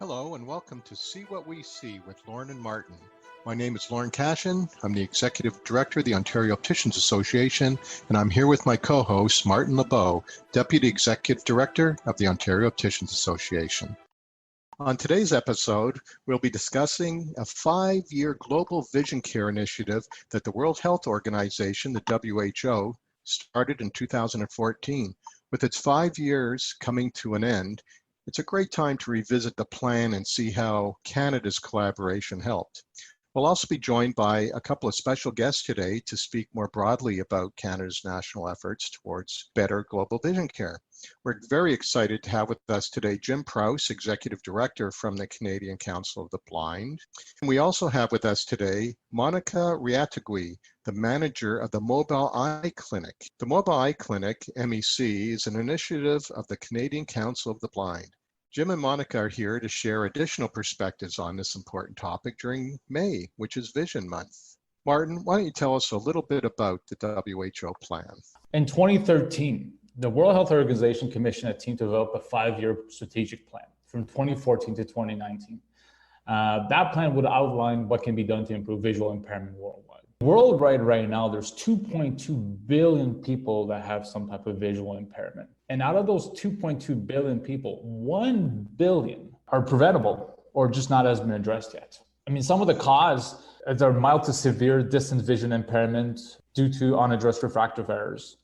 Hello and welcome to See What We See with Lauren and Martin. My name is Lauren Cashin. I'm the Executive Director of the Ontario Opticians Association, and I'm here with my co-host, Martin LeBeau, Deputy Executive Director of the Ontario Opticians Association. On today's episode, we'll be discussing a 5-year global vision care initiative that the World Health Organization, the WHO, started in 2014. With its 5 years coming to an end, it's a great time to revisit the plan and see how Canada's collaboration helped. We'll also be joined by a couple of special guests today to speak more broadly about Canada's national efforts towards better global vision care. We're very excited to have with us today Jim Prowse, Executive Director from the Canadian Council of the Blind. And we also have with us today Monica Reategui, the manager of the Mobile Eye Clinic. The Mobile Eye Clinic, MEC, is an initiative of the Canadian Council of the Blind. Jim and Monica are here to share additional perspectives on this important topic during May, which is Vision Month. Martin, why don't you tell us a little bit about the WHO plan? In 2013, the World Health Organization commissioned a team to develop a 5-year strategic plan from 2014 to 2019. That plan would outline what can be done to improve visual impairment worldwide. Worldwide right now, there's 2.2 billion people that have some type of visual impairment. And out of those 2.2 billion people, 1 billion are preventable or just not has been addressed yet. I mean, some of the cause is are mild to severe distance vision impairment due to unaddressed refractive errors,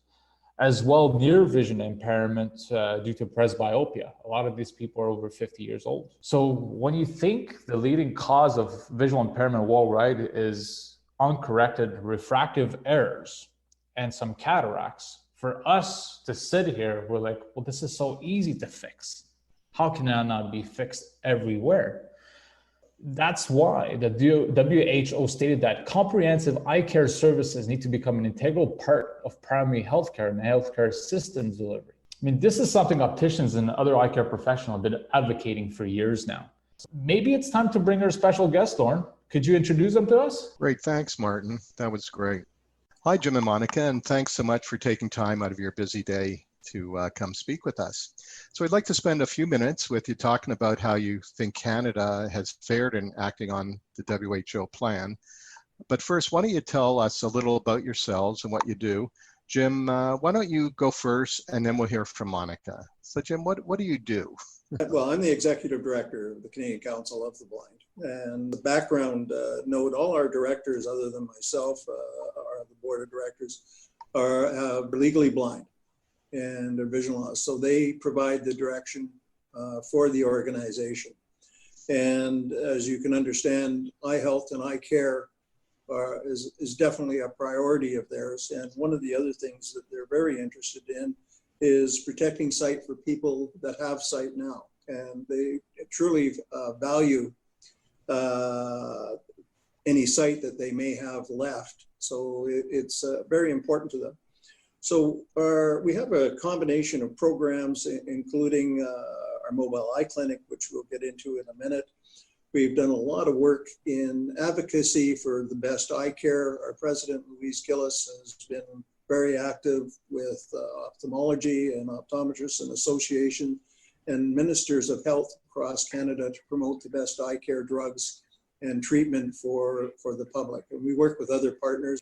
as well near vision impairment due to presbyopia. A lot of these people are over 50 years old. So when you think the leading cause of visual impairment worldwide is uncorrected refractive errors and some cataracts, for us to sit here, we're like, well, this is so easy to fix. How can that not be fixed everywhere? That's why the WHO stated that comprehensive eye care services need to become an integral part of primary healthcare and healthcare systems delivery. I mean, this is something opticians and other eye care professionals have been advocating for years now. Maybe it's time to bring our special guest, Lauren. Could you introduce them to us? Great, thanks, Martin. That was great. Hi, Jim and Monica, and thanks so much for taking time out of your busy day to come speak with us. So I'd like to spend a few minutes with you talking about how you think Canada has fared in acting on the WHO plan. But first, why don't you tell us a little about yourselves and what you do? Jim, why don't you go first, and then we'll hear from Monica. So Jim, what do you do? Well, I'm the Executive Director of the Canadian Council of the Blind. And the background note, all our directors, other than myself, are the board of directors, are legally blind and are vision loss. So they provide the direction for the organization. And as you can understand, eye health and eye care is definitely a priority of theirs. And one of the other things that they're very interested in is protecting sight for people that have sight now. And they truly value any sight that they may have left. So it's very important to them. So we have a combination of programs, including our mobile eye clinic, which we'll get into in a minute. We've done a lot of work in advocacy for the best eye care. Our president, Louise Gillis, has been very active with ophthalmology and optometrists and association and ministers of health across Canada to promote the best eye care drugs and treatment for the public. And we work with other partners.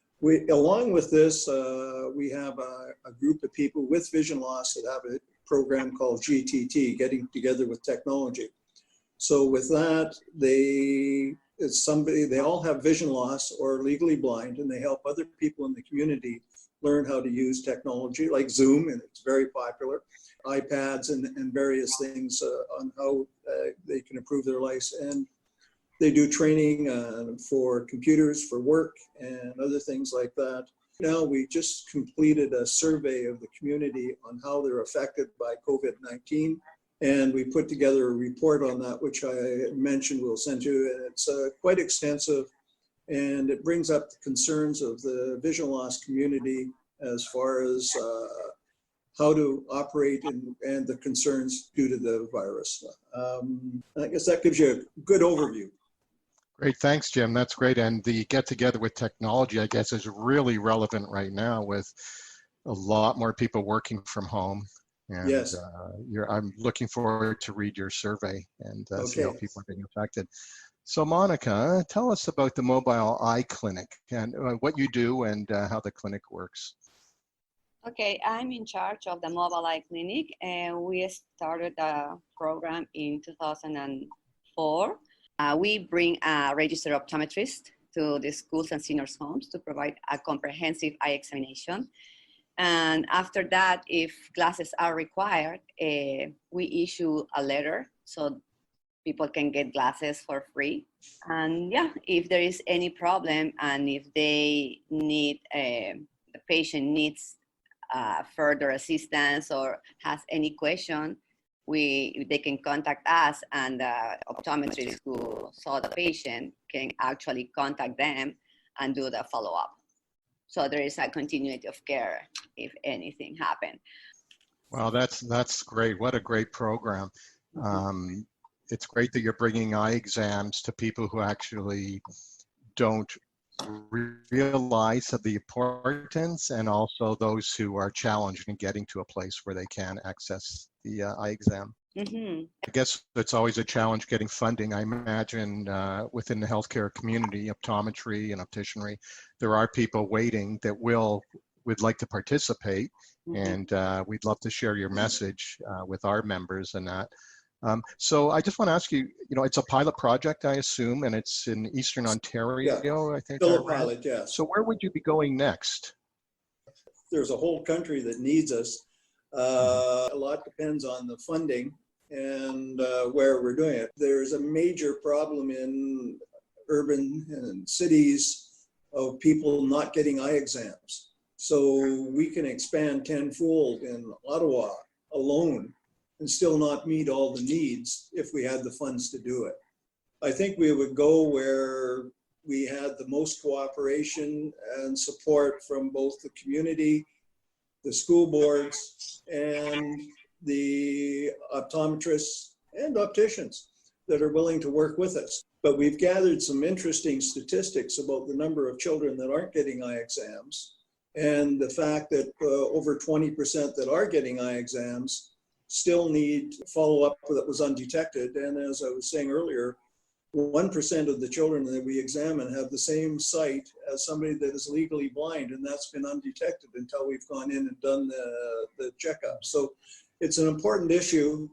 Along with this, we have a group of people with vision loss that have a program called GTT, Getting Together with Technology. So with that, they all have vision loss or are legally blind, and they help other people in the community learn how to use technology like Zoom, and it's very popular, iPads and various things on how they can improve their lives. And they do training for computers, for work, and other things like that. Now, we just completed a survey of the community on how they're affected by COVID-19. And we put together a report on that, which I mentioned we'll send you. And it's quite extensive, and it brings up the concerns of the vision loss community as far as how to operate and the concerns due to the virus. I guess that gives you a good overview. Great, thanks, Jim. That's great. And the get together with technology, I guess, is really relevant right now with a lot more people working from home. And Yes. I'm looking forward to read your survey and see how Okay. people are being affected. So Monica, tell us about the Mobile Eye Clinic and what you do and how the clinic works. Okay, I'm in charge of the Mobile Eye Clinic, and we started the program in 2004. We bring a registered optometrist to the schools and seniors' homes to provide a comprehensive eye examination. And after that, if glasses are required, we issue a letter so people can get glasses for free. And yeah, if there is any problem and if they need, the patient needs further assistance or has any question, they can contact us, and the optometrist who saw the patient can actually contact them and do the follow-up. So there is a continuity of care if anything happened. Well, that's great. What a great program. It's great that you're bringing eye exams to people who actually don't realize of the importance, and also those who are challenged in getting to a place where they can access the eye exam. Mm-hmm. I guess it's always a challenge getting funding. I imagine within the healthcare community, optometry and opticianry, there are people waiting that would like to participate, and we'd love to share your message with our members and that. So I just want to ask you, it's a pilot project, I assume, and it's in Eastern Ontario, I think. Still a pilot, yes. So where would you be going next? There's a whole country that needs us. A lot depends on the funding and where we're doing it. There's a major problem in urban and cities of people not getting eye exams. So we can expand tenfold in Ottawa alone and still not meet all the needs if we had the funds to do it. I think we would go where we had the most cooperation and support from both the community, the school boards, and the optometrists and opticians that are willing to work with us. But we've gathered some interesting statistics about the number of children that aren't getting eye exams, and the fact that over 20% that are getting eye exams still need follow-up that was undetected. And as I was saying earlier, 1% of the children that we examine have the same sight as somebody that is legally blind, and that's been undetected until we've gone in and done the checkup. So it's an important issue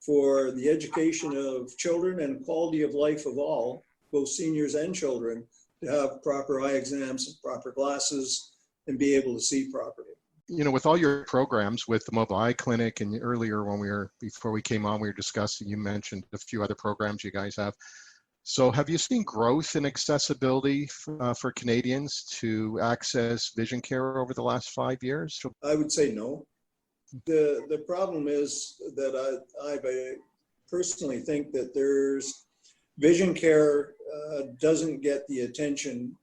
for the education of children and quality of life of all, both seniors and children, to have proper eye exams and proper glasses and be able to see properly. With all your programs with the Mobile Eye Clinic, and earlier before we came on, we were discussing, you mentioned a few other programs you guys have. So have you seen growth in accessibility for Canadians to access vision care over the last 5 years? I would say no. The problem is that I personally think that there's vision care doesn't get the attention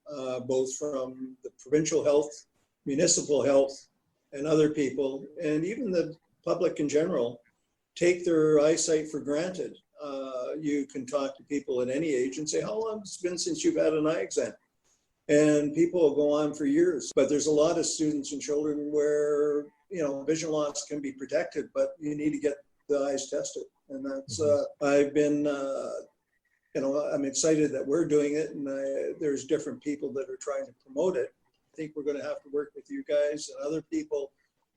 both from the provincial health, municipal health, and other people, and even the public in general, take their eyesight for granted. You can talk to people at any age and say, how long has it been since you've had an eye exam? And people will go on for years. But there's a lot of students and children where, vision loss can be protected, but you need to get the eyes tested. And that's, I've been, I'm excited that we're doing it, and there's different people that are trying to promote it. I think we're going to have to work with you guys and other people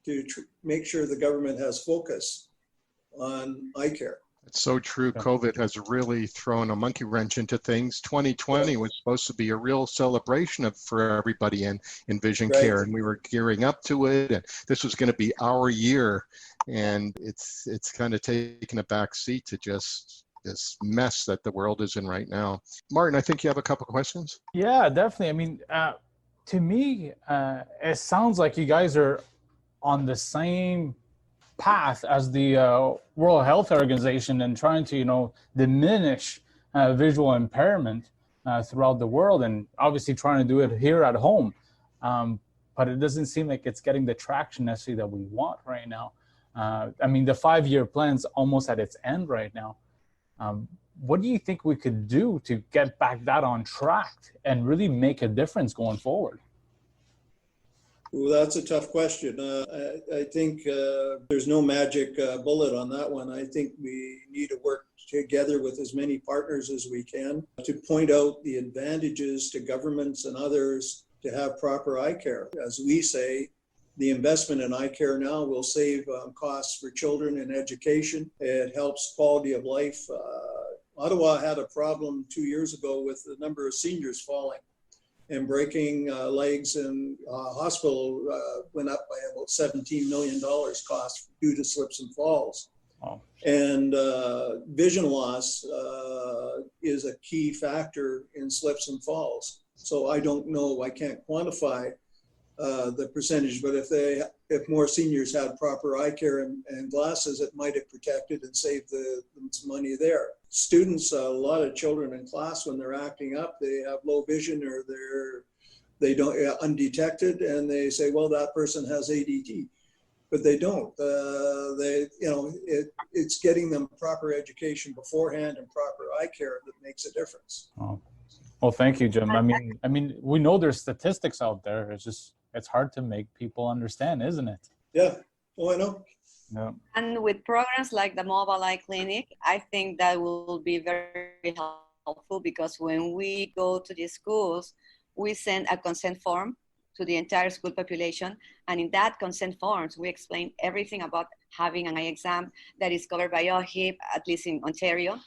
to make sure the government has focus on eye care. It's so true. COVID has really thrown a monkey wrench into things. 2020 was supposed to be a real celebration for everybody in vision care, and we were gearing up to it. And this was going to be our year, and it's kind of taken a back seat to just this mess that the world is in right now. Martin, I think you have a couple of questions. Yeah, definitely. I mean, to me, it sounds like you guys are on the same path as the World Health Organization and trying to, diminish visual impairment throughout the world, and obviously trying to do it here at home. But it doesn't seem like it's getting the traction necessarily that we want right now. I mean, the 5-year plan's almost at its end right now. What do you think we could do to get back that on track and really make a difference going forward? Well, that's a tough question. I think there's no magic bullet on that one. I think we need to work together with as many partners as we can to point out the advantages to governments and others to have proper eye care. As we say, the investment in eye care now will save costs for children in education. It helps quality of life. Ottawa had a problem 2 years ago with the number of seniors falling and breaking legs, and hospital went up by about $17 million cost due to slips and falls. Wow. And vision loss is a key factor in slips and falls. So I don't know, I can't quantify the percentage, but if more seniors had proper eye care and glasses, it might have protected and saved them some money there. Students, a lot of children in class, when they're acting up, they have low vision or they don't undetected, and they say, well, that person has ADD, but they don't. It's getting them proper education beforehand and proper eye care that makes a difference. Oh. Well, thank you, Jim. I mean, we know there's statistics out there. It's hard to make people understand, isn't it? Yeah. Oh, I know. Yeah. And with programs like the Mobile Eye Clinic, I think that will be very helpful, because when we go to the schools, we send a consent form to the entire school population. And in that consent forms, we explain everything about having an eye exam that is covered by OHIP, at least in Ontario,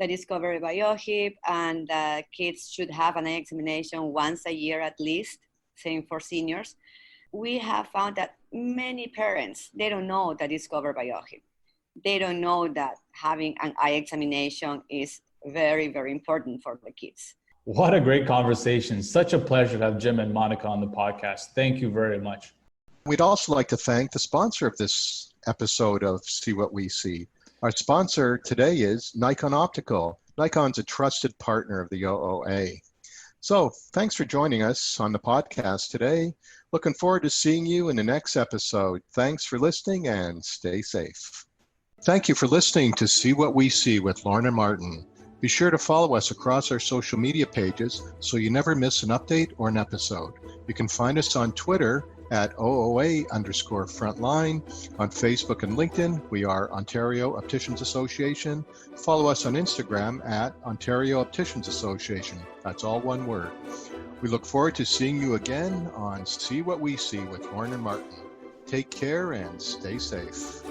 that is covered by OHIP, and kids should have an eye examination once a year at least, same for seniors. We have found that many parents, they don't know that it's covered by OHIP. They don't know that having an eye examination is very, very important for the kids. What a great conversation. Such a pleasure to have Jim and Monica on the podcast. Thank you very much. We'd also like to thank the sponsor of this episode of See What We See. Our sponsor today is Nikon Optical. Nikon's a trusted partner of the OOA. So thanks for joining us on the podcast today. Looking forward to seeing you in the next episode. Thanks for listening and stay safe. Thank you for listening to See What We See with Lauren and Martin. Be sure to follow us across our social media pages so you never miss an update or an episode. You can find us on Twitter at OOA_frontline. On Facebook and LinkedIn, we are Ontario Opticians Association. Follow us on Instagram at Ontario Opticians Association. That's all one word. We look forward to seeing you again on See What We See with Lauren and Martin. Take care and stay safe.